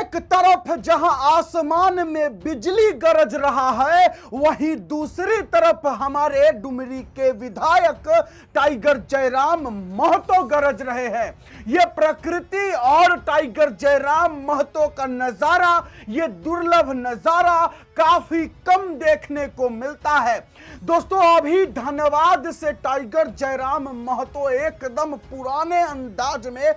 एक तरफ जहां आसमान में बिजली गरज रहा है, वहीं दूसरी तरफ हमारे डुमरी के विधायक टाइगर जयराम महतो गरज रहे हैं। यह प्रकृति और टाइगर जयराम महतो का नजारा, ये दुर्लभ नजारा काफी कम देखने को मिलता है। दोस्तों, अभी धनबाद से टाइगर जयराम महतो एकदम पुराने अंदाज में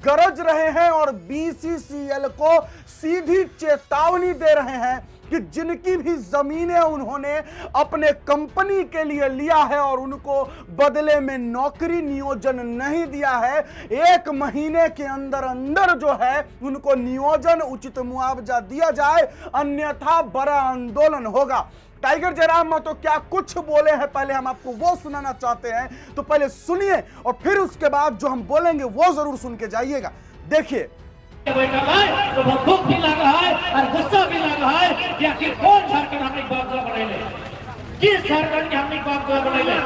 गरज रहे हैं और बीसीसीएल को सीधी चेतावनी दे रहे हैं कि जिनकी भी जमीनें उन्होंने अपने कंपनी के लिए लिया है और उनको बदले में नौकरी नियोजन नहीं दिया है, 1 महीने के अंदर अंदर जो है उनको नियोजन उचित मुआवजा दिया जाए, अन्यथा बड़ा आंदोलन होगा। टाइगर जयराम महतो क्या कुछ बोले हैं, पहले हम आपको वो सुनाना चाहते हैं, तो पहले सुनिए और फिर उसके बाद जो हम बोलेंगे वो जरूर सुन के जाइएगा। देखिए, बैठा है तो बहुत दुख भी लग रहा है और गुस्सा भी लग रहा है कि आखिर कौन झारखंड हमने बागला बनाइले, किस झारखंड के हमने बागला बनाइले,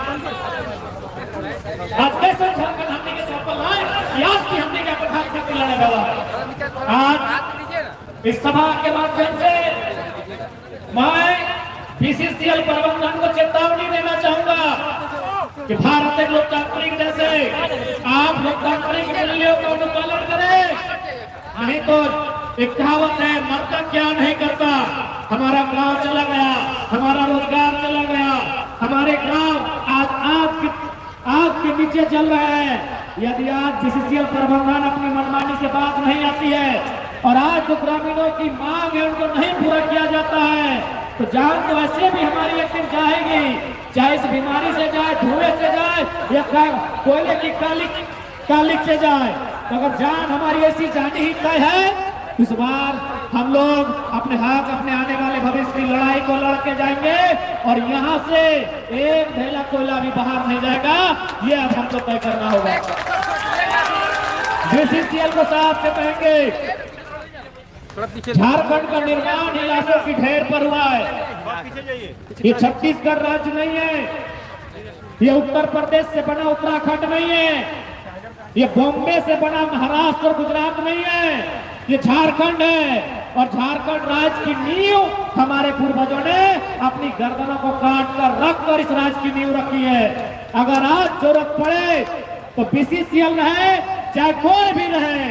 आज कैसे झारखंड हमने के सफल है, आज की हमने क्या प्रधान शक्ति लड़ने वाला है। आज इस सभा के माध्यम से मैं बीसीसीएल प्रबंधन को चेतावनी देना चाहूंगा कि भारत लोकतांत्रिक जैसे आप लोकतांत्रिक मूल्यों का अनुपालन करें, नहीं तो एक कहावत है, मरता क्या नहीं करता। हमारा गांव चला गया, हमारा रोजगार चला गया, हमारे गांव आज आग के नीचे चल रहे हैं। यदि आज बीसीसीएल प्रबंधन अपनी मनमानी से बात नहीं आती है और आज जो ग्रामीणों की मांग है उनको नहीं पूरा किया जाता है, तो जान तो ऐसे भी हमारी एक दिन जाएगी, चाहे इस बीमारी से जाए, धुएं से जाए या कोयले की कालिक से जाए। अगर जान हमारी ऐसी जानी ही तय है, इस बार हम लोग अपने हाथ अपने आने वाले भविष्य की लड़ाई को लड़के जाएंगे और यहाँ से एक ढेला कोयला भी बाहर नहीं जाएगा, ये अब हमको तय करना होगा। बीसीसीएल को साफ से कहेंगे, झारखंड का निर्माण इलाकों की ढेर पर हुआ है। ये छत्तीसगढ़ राज्य नहीं है, ये उत्तर प्रदेश से बना उत्तराखंड नहीं है, ये बॉम्बे से बना महाराष्ट्र और गुजरात नहीं है, ये झारखंड है। और झारखंड राज्य की नींव हमारे पूर्वजों ने अपनी गर्दनों को काट कर रख कर इस राज्य की नींव रखी है। अगर आज जरूरत पड़े तो बीसीसीएल रहे चाहे कोई भी रहे,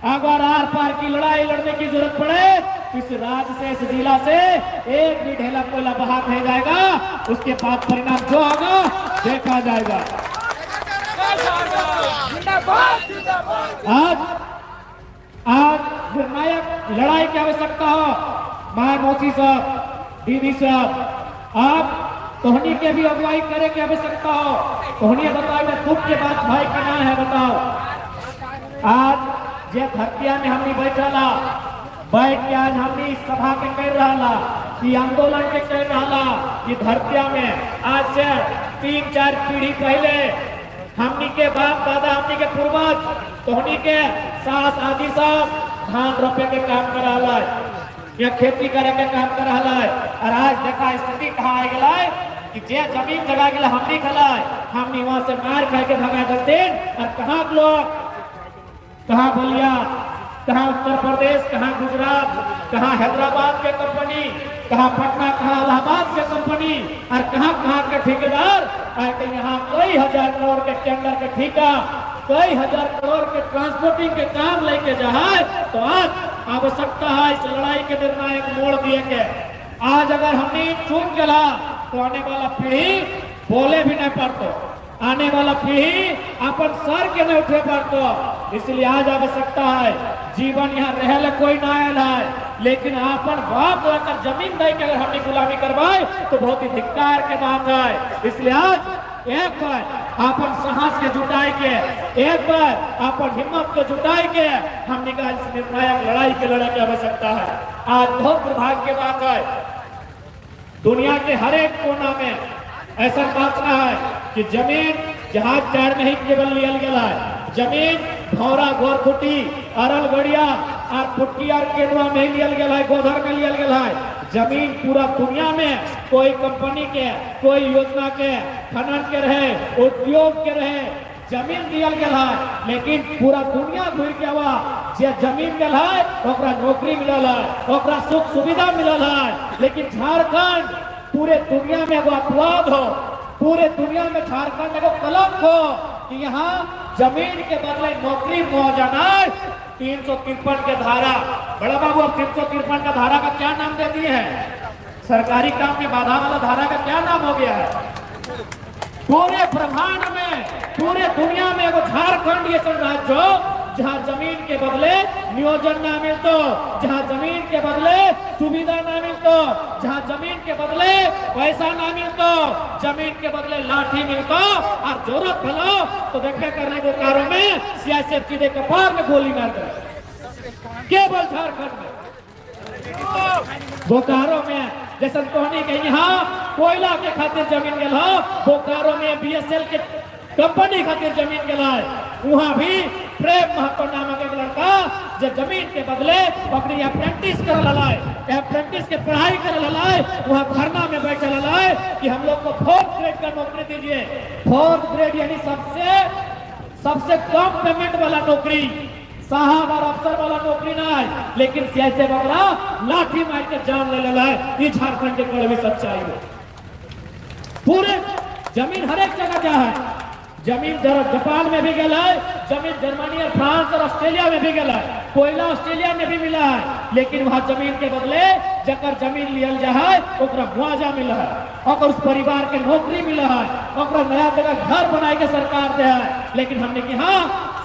अगर आर पार की लड़ाई लड़ने की जरूरत पड़े तो इस राज्य से, इस जिला से एक भी ढेला कोयला बाहर नहीं जाएगा, उसके बाद परिणाम जो होगा देखा जाएगा। आज निर्णायक लड़ाई की आवश्यकता हो, माय मौसी साहब, दीदी साहब, आप तोहनी के भी अगुवाई करे की आवश्यकता हो। तोहनी बताओ, मैं दुख के बाद भाई का नाम है, बताओ। आज जे धरतिया में हमने बैठला, बैठ के आज हमने इस सभा के कर रहा, ये आंदोलन के कर रहा, ये धरतिया में आज से 3-4 पीढ़ी पहले हमनी के बाप दादा, हमनी के पूर्वज, तोहनी के सास आदि सास धान रोपे के काम कर रहा है या खेती करे के काम कर रहा है। और आज देखा स्थिति कहाँ आ गया है कि जे जमीन जगह गया हमनी खला, हमनी वहां से मार खा के भगा देते। और कहाँ लोग, कहाँ बलिया, कहाँ उत्तर प्रदेश, कहाँ गुजरात, कहाँ हैदराबाद के कंपनी, कहाँ पटना, कहाँ इलाहाबाद के कंपनी और कहाँ के ठेकेदार आके यहाँ कई हजार करोड़ के टेंडर के ठेका, कई हजार करोड़ के ट्रांसपोर्टिंग के काम लेके जाए। तो आज आवश्यकता है इस लड़ाई के निर्णायक मोड़ दिए के। आज अगर हमने चूक गया तो आने वाला पीढ़ी बोले भी नहीं पड़तो, आने वाला पीढ़ी अपन सर के नहीं उठे पड़तो। इसलिए आज आवश्यकता है, जीवन यहाँ रहे कोई ना आयल है, लेकिन अपन बाप अगर जमीन दे के अगर हमने गुलामी करवाए तो बहुत ही धिक्कार के बात है। इसलिए आज एक बार अपन साहस के जुटाई के, एक बार अपन हिम्मत को जुटाई के हमने कहा इस निर्णायक लड़ाई के लड़ाई की आवश्यकता है। आज बहुत दुर्भाग्य की बात है, दुनिया के हर एक कोना में ऐसा बात ना है कि जमीन जहाज चार नहीं केवल लियल गया है, जमीन भौरा गोरखुटी अरल गड़िया और पुट्टी और केंद्रा में लियल गया है, गोधर में लियल गया है। जमीन पूरा दुनिया में कोई कंपनी के, कोई योजना के, खनन के रहे, उद्योग के रहे, जमीन दियल गया है, लेकिन पूरा दुनिया घूर के हुआ जे जमीन मिल है ओकरा नौकरी मिलल है, ओकरा सुख सुविधा मिलल है। लेकिन झारखंड पूरे दुनिया में एगो अपवाद हो, पूरे दुनिया में झारखंड एगो कलंक हो कि यहाँ जमीन के बदले नौकरी मौजाना। 353 के धारा, बड़ा बाबू अब 353 का धारा का क्या नाम दे दिए है? सरकारी काम में बाधा वाला धारा का क्या नाम हो गया है? पूरे ब्रह्मांड में, पूरे दुनिया में एगो झारखंड ये सब राज्य हो जहाँ जमीन के बदले नियोजन ना मिलतो, जहाँ जमीन के बदले सुविधा ना मिलतो, जहाँ जमीन के बदले पैसा ना मिलतो, जमीन के बदले लाठी मिलतो। और जरूरत भलो तो देखा करने को कारों में सीआईएसएफ सीधे कपार में गोली मार दे। केवल झारखंड में, बोकारो में जैसे कोहनी के यहाँ कोयला के खातिर जमीन गल हो, बोकारो में बीएसएल के कंपनी खातिर जमीन गला है। वहाँ भी प्रेम महतो नामक एक लड़का जो जमीन के बदले पकड़ी अप्रेंटिस कर ललाए, अप्रेंटिस के पढ़ाई कर ललाए, वहाँ धरना में बैठे ललाए कि हम लोग को 4th ग्रेड का नौकरी दीजिए। 4th ग्रेड यानी सबसे कम पेमेंट वाला नौकरी, साहब और अफसर वाला नौकरी ना है। लेकिन सीआईएसएफ वाला लाठी मार के जान ले लला है। ये झारखंड के कड़वी सच्चाई है। पूरे जमीन हर एक जगह क्या है, जमीन जापान में भी गया है, जमीन जर्मनी और फ्रांस और ऑस्ट्रेलिया में भी गया है, कोयला ऑस्ट्रेलिया में भी मिला है। लेकिन वहां जमीन के बदले जकर जमीन लियल जा है ओकरा मुआवजा मिला है, और उस परिवार के नौकरी मिला है, और नया जगह घर बनाए के सरकार दे है। लेकिन हमने कि हाँ,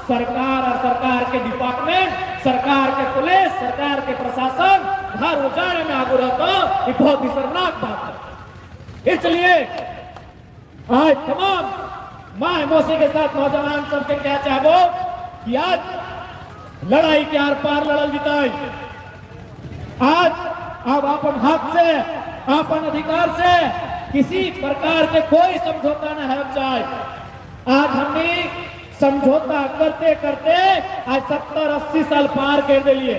सरकार और सरकार के डिपार्टमेंट, सरकार के पुलिस, सरकार के प्रशासन घर उजाड़े में आगू रहता, ये बहुत ही शर्मनाक बात है। इसलिए आज तमाम माँ मौसी के साथ नौजवान सबके क्या चाहो कि आज लड़ाई के आर पार लड़ल जिताई। आज अब अपन हक से, अपन अधिकार से किसी प्रकार के कोई समझौता न है चाहे। आज हमने समझौता करते करते आज 70-80 साल पार कर दिए।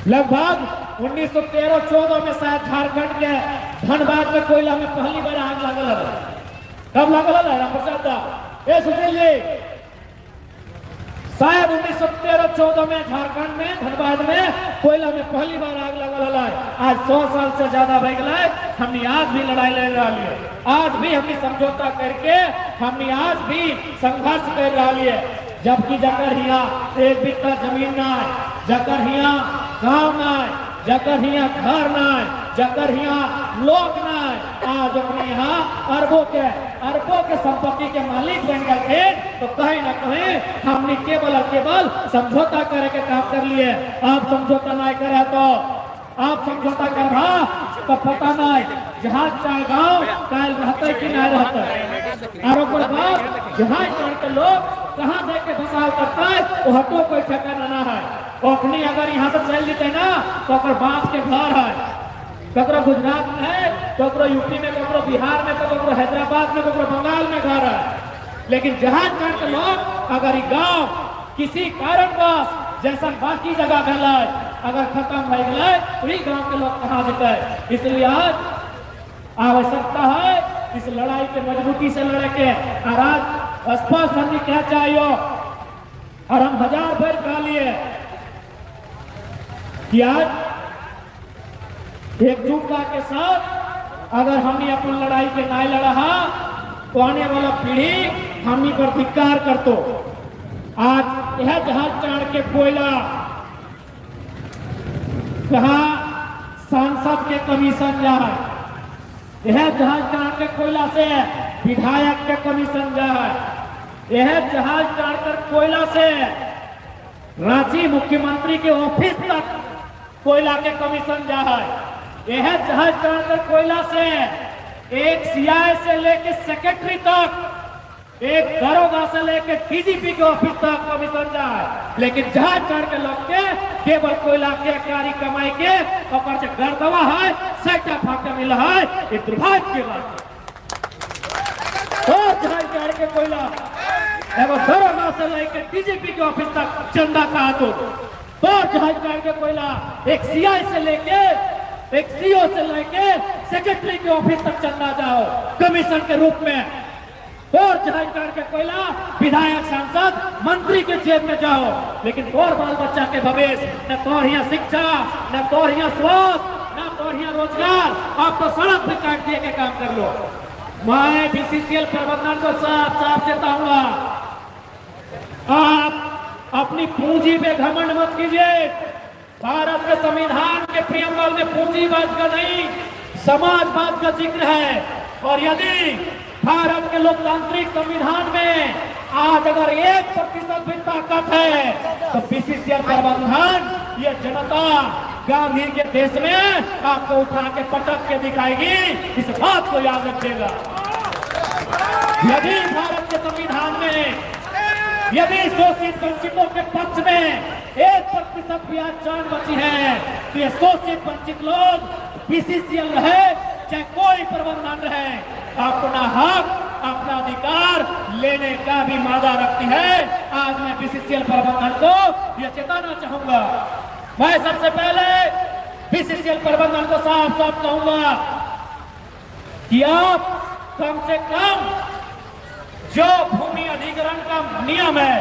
लगभग 1913-14 में शायद झारखंड के धनबाद में कोयला में पहली बार आग लगल है। कब लगल है रामप्रसाद? ये सुशील जी, शायद 1913-14 में झारखंड में धनबाद में कोयला में पहली बार आग लगल है। आज 100 साल से ज्यादा भय गया है। हमने आज भी लड़ाई लड़ रही है, आज भी हमने समझौता करके हमने आज भी संघर्ष कर रही है। जबकि जकर हिया एक बिट्टा जमीन ना है, जकर हिया गांव ना है, जकर हिया घर ना है, जकर हिया लोग ना है, आज अपने यहाँ अरबों के संपत्ति के मालिक बन गए थे। तो कहीं ना कहीं हमने केवल और केवल समझौता करे के काम कर लिए। आप समझौता नहीं करे तो आप समझौता कर रहा तो पता नहीं जहाज चाहे गाँव काल रहते कि नहीं रहते। और गाँव जहाज चढ़ के लोग कहाँ जाके बसाव करता है वो हटो कोई ठिकाना ना है। ओखनी अगर यहाँ से चल जेते ना तो बांस के घर है, ककरो गुजरात में है, ककरो यूपी में, ककरो बिहार में, तो ककरो हैदराबाद में, ककरो बंगाल में घर है। लेकिन जहाज चढ़ के लोग अगर गाँव किसी कारणवश जैसा बाकी जगह गल अगर खत्म हो गए तो ही गाँव के लोग कहाँ जेते। इसलिए आज आवश्यकता है इस लड़ाई के मजबूती से लड़े के। और आज स्पष्ट हमने क्या चाहिए और हम 1000 बार कहा लिए कि आज एकजुटता के साथ अगर हमने अपनी लड़ाई के नहीं लड़ा तो आने वाला पीढ़ी हमनी पर धिक्कार करतो। आज यह जहाज चढ़ के कोयला कहा सांसद के कमीशन जा है, यह जहाज चढ़ के कोयला से विधायक के कमीशन जा है, यह जहाज चढ़कर कोयला से रांची मुख्यमंत्री के ऑफिस तक कोयला के कमीशन जा है, यह जहाज चढ़कर कोयला से एक सीआई से लेके सेक्रेटरी तक, एक दरोगा से लेके डीजीपी के ऑफिस तक कमीशन जा है। लेकिन जहाज चढ़ के लोग के केवल कोयला के कारी कमाई के ऊपर से गर्दवा है, सैटा फाका मिला है, ये दुर्भाग्य की बात है। और जहाज चढ़ के कोयला एवं दरोगा से लेके डीजीपी के ऑफिस तक चंदा का तो जहाज चढ़ के कोयला एक सीआई से लेके एक सीओ से लेके सेक्रेटरी के ऑफिस तक चंदा जाओ कमीशन के रूप में। और चढ़ाई करके कोयला विधायक सांसद मंत्री के जेब में जाओ, लेकिन तोर बाल बच्चा के भविष्य न तोर यहाँ शिक्षा, न तोर यहाँ स्वास्थ्य, न तोर यहाँ रोजगार, आप तो सड़क पे काट दिए के काम कर लो। मैं बीसीसीएल प्रबंधन को साफ साफ चेताऊंगा, आप अपनी पूंजी पे घमंड मत कीजिए। भारत के संविधान के प्रियम्बल में पूंजीवाद का नहीं, समाजवाद का जिक्र है। और यदि भारत के लोकतांत्रिक संविधान में आज अगर 1% भी ताकत है तो बीसीसीएल प्रबंधन ये जनता गांधी के देश में आपको उठा के पटक के दिखाएगी, इस बात को याद रखिएगा। यदि भारत के संविधान में यदि शोषित वंचितों के पक्ष में 1% भी आज जान बची है तो ये शोषित वंचित लोग बीसीसीएल रहे चाहे कोई प्रबंधन रहे, अपना हक अपना अधिकार लेने का भी मादा रखती है। आज मैं बीसीसीएल प्रबंधन को यह चेताना चाहूंगा। मैं सबसे पहले बीसीसीएल प्रबंधन को साफ साफ कहूंगा कि आप कम से कम जो भूमि अधिग्रहण का नियम है,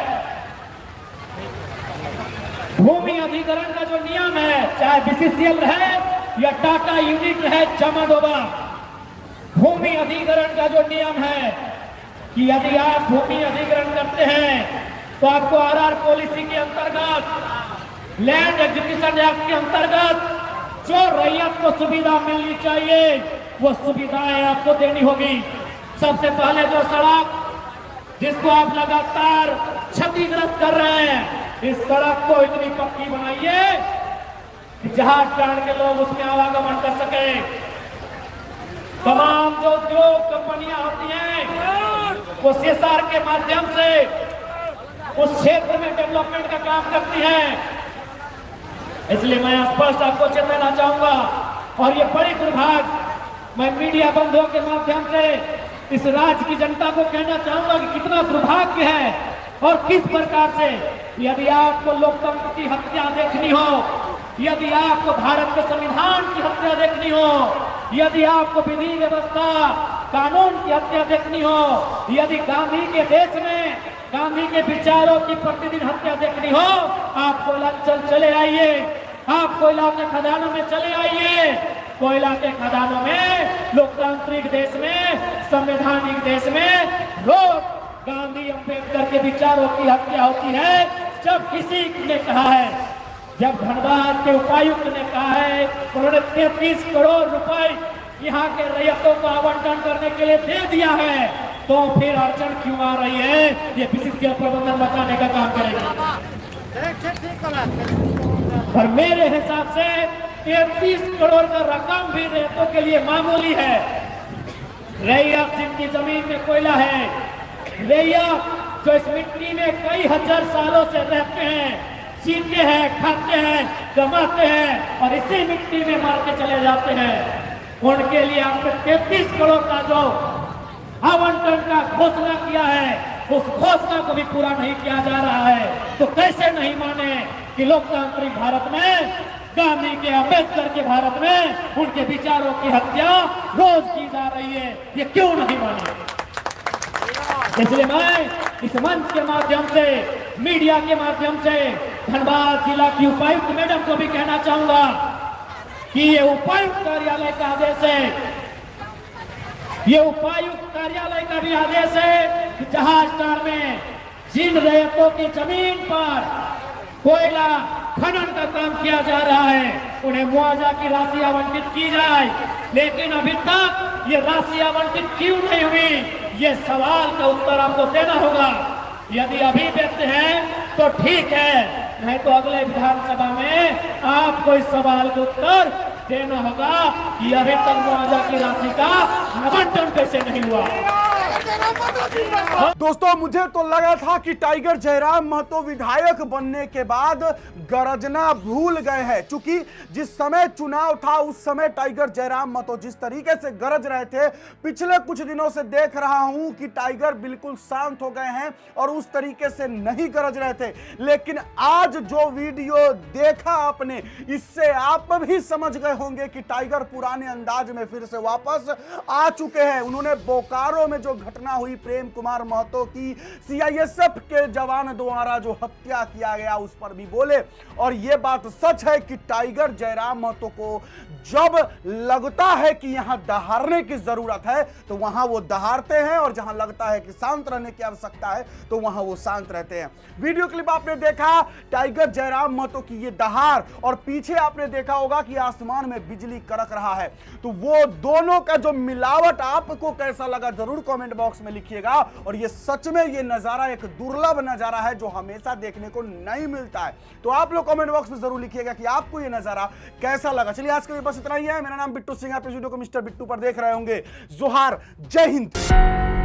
भूमि अधिग्रहण का जो नियम है, चाहे बीसीसीएल रहे या टाटा यूनिट रहे जमाडोबा, भूमि अधिग्रहण का जो नियम है कि यदि आप भूमि अधिग्रहण करते हैं तो आपको आरआर पॉलिसी के अंतर्गत, लैंड एग्जीक्यूशन एक्ट के अंतर्गत जो रैयत को सुविधा मिलनी चाहिए वो सुविधाएं आपको देनी होगी। सबसे पहले जो सड़क जिसको आप लगातार क्षतिग्रस्त कर रहे हैं, इस सड़क को इतनी पक्की बनाइए कि जहाज टाड़ के लोग उसमें आवागमन कर सके। तमाम जो उद्योग कंपनियां होती हैं वो सीएसआर के माध्यम से उस क्षेत्र में डेवलपमेंट का काम करती हैं। इसलिए मैं स्पष्ट आपको चेताना चाहूंगा और ये बड़ी दुर्भाग्य मैं मीडिया बंधुओं के माध्यम से इस राज्य की जनता को कहना चाहूंगा कि कितना दुर्भाग्य है और किस प्रकार से, यदि आपको लोकतंत्र की हत्या देखनी हो, यदि आपको भारत के संविधान की हत्या देखनी हो, यदि आपको विधि व्यवस्था कानून की हत्या देखनी हो, यदि गांधी के देश में गांधी के विचारों की प्रतिदिन हत्या देखनी हो, आप कोयला चले आइए, आप कोयला के खदानों में चले आइए। कोयला के खदानों में, लोकतांत्रिक देश में, संवैधानिक देश में रोज गांधी अम्बेडकर के विचारों की हत्या होती है। जब किसी ने कहा है, जब धनबाद के उपायुक्त ने कहा है उन्होंने 33 करोड़ रुपए यहाँ के रैयतों को आवंटन करने के लिए दे दिया है, तो फिर अड़चन क्यों आ रही है? ये बीसीसीएल प्रबंधन बताने का काम करेगा। पर मेरे हिसाब से 33 करोड़ का रकम भी रैयतों के लिए मामूली है। रैयत जिनकी जमीन में कोयला है, रैयत जो इस मिट्टी में कई हजार सालों से रहते हैं, जीते हैं, खाते हैं, कमाते हैं और इसी मिट्टी में मार के चले जाते हैं, उनके लिए आपने 33 करोड़ का जो आवंटन का घोषणा किया है, उस घोषणा को भी पूरा नहीं किया जा रहा है। तो कैसे नहीं माने कि लोकतांत्रिक भारत में, गांधी के, अम्बेडकर के भारत में उनके विचारों की हत्या रोज की जा रही है, ये क्यों नहीं माने? इसलिए मैं इस मंच के माध्यम से, मीडिया के माध्यम से धनबाद जिला की उपायुक्त मैडम को भी कहना चाहूंगा कि ये उपायुक्त कार्यालय का आदेश है, ये उपायुक्त कार्यालय का भी आदेश है कि जहाजटाड़ में जिन रैयतों की जमीन पर कोयला खनन का काम किया जा रहा है उन्हें मुआवजा की राशि आवंटित की जाए। लेकिन अभी तक ये राशि आवंटित क्यों नहीं हुई, ये सवाल का उत्तर आपको देना होगा। यदि अभी देते हैं तो ठीक है, नहीं तो अगले विधानसभा में आपको इस सवाल का उत्तर देना होगा कि अभी तक मुआवजा की राशि का आवंटन कैसे नहीं हुआ। दोस्तों, मुझे तो लगा था कि टाइगर जयराम महतो विधायक बनने के बाद गरजना भूल गए हैं, क्योंकि जिस समय चुनाव था उस समय टाइगर जयराम महतो जिस तरीके से गरज रहे थे, पिछले कुछ दिनों से देख रहा हूं कि टाइगर बिल्कुल शांत हो गए हैं और उस तरीके से नहीं गरज रहे थे। लेकिन आज जो वीडियो देखा आपने, इससे आप भी समझ गए होंगे कि टाइगर पुराने अंदाज में फिर से वापस आ चुके हैं। उन्होंने बोकारो में जो घटना हुई, प्रेम कुमार महतो की सीआईएसएफ के जवान द्वारा जो हत्या किया गया, उस पर भी बोले। और यह बात सच है कि टाइगर जयराम महतो को जब लगता है कि यहां दहाड़ने की जरूरत है तो वहां वो दहाड़ते हैं, और जहां लगता है कि शांत रहने की आवश्यकता है तो वहां वो शांत रहते हैं। वीडियो क्लिप आपने देखा टाइगर जयराम महतो की ये दहाड़, और पीछे आपने देखा होगा कि आसमान में बिजली कड़क रहा है। तो वो दोनों का जो मिलावट आपको कैसा लगा जरूर कमेंट बॉक्स में लिखिएगा। और ये सच में ये नजारा एक दुर्लभ नजारा है जो हमेशा देखने को नहीं मिलता है। तो आप लोग कमेंट बॉक्स में जरूर लिखिएगा कि आपको ये नजारा कैसा लगा। चलिए आज के लिए बस इतना ही है। मेरा नाम बिट्टू सिंह, आप इस वीडियो को मिस्टर बिट्टू पर देख रहे होंगे। जोहार, जय हिंद।